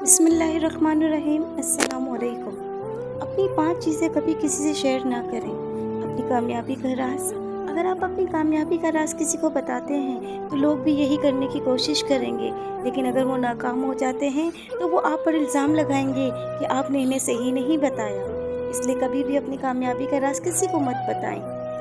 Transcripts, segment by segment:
बिस्मिल्लाहिर्रहमानिर्रहीम। अस्सलामुअलैकुम। अपनी 5 चीज़ें कभी किसी से शेयर ना करें। अपनी कामयाबी का राज़। अगर आप अपनी कामयाबी का राज़ किसी को बताते हैं तो लोग भी यही करने की कोशिश करेंगे, लेकिन अगर वो नाकाम हो जाते हैं तो वो आप पर इल्ज़ाम लगाएंगे कि आपने इन्हें सही नहीं बताया। इसलिए कभी भी अपनी कामयाबी का राज़ किसी को मत बताएं।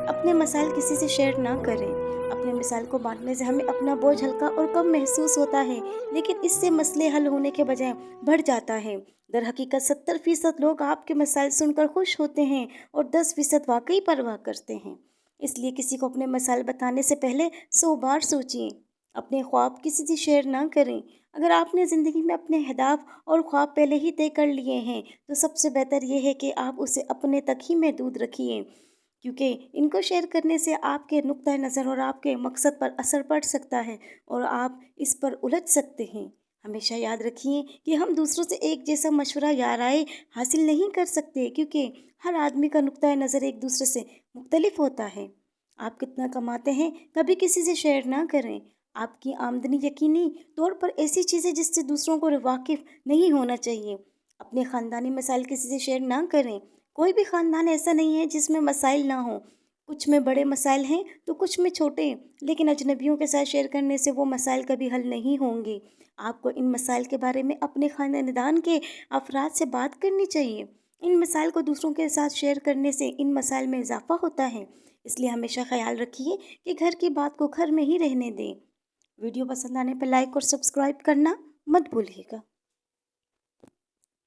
अपने मसाइल किसी से शेयर ना करें। अपने मिसाल को बांटने से हमें अपना बोझ हल्का और कम महसूस होता है, लेकिन इससे मसले हल होने के बजाय बढ़ जाता है। दर हकीकत 70% लोग आपके मसाइल सुनकर खुश होते हैं और 10% वाकई परवाह करते हैं। इसलिए किसी को अपने मसाइल बताने से पहले 100 बार सोचिए। अपने ख्वाब किसी से शेयर ना करें। अगर आपने ज़िंदगी में अपने अहदाफ और ख्वाब पहले ही तय कर लिए हैं तो सबसे बेहतर यह है कि आप उसे अपने तक ही महदूद रखिए, क्योंकि इनको शेयर करने से आपके नुक्ता नज़र और आपके मकसद पर असर पड़ सकता है और आप इस पर उलझ सकते हैं। हमेशा याद रखिए कि हम दूसरों से एक जैसा मशवरा या राय हासिल नहीं कर सकते, क्योंकि हर आदमी का नुक्ता नज़र एक दूसरे से मुख्तलिफ होता है। आप कितना कमाते हैं कभी किसी से शेयर ना करें। आपकी आमदनी यकीनी तौर पर ऐसी चीज़ है जिससे दूसरों को वाकिफ़ नहीं होना चाहिए। अपने ख़ानदानी मसाइल किसी से शेयर ना करें। कोई भी ख़ानदान ऐसा नहीं है जिसमें मसाइल ना हो। कुछ में बड़े मसाइल हैं तो कुछ में छोटे, लेकिन अजनबियों के साथ शेयर करने से वो मसाइल कभी हल नहीं होंगे। आपको इन मसाइल के बारे में अपने ख़ानदान के अफराद से बात करनी चाहिए। इन मसाइल को दूसरों के साथ शेयर करने से इन मसाइल में इजाफ़ा होता है। इसलिए हमेशा ख़याल रखिए कि घर की बात को घर में ही रहने दें। वीडियो पसंद आने पर लाइक और सब्सक्राइब करना मत भूलिएगा।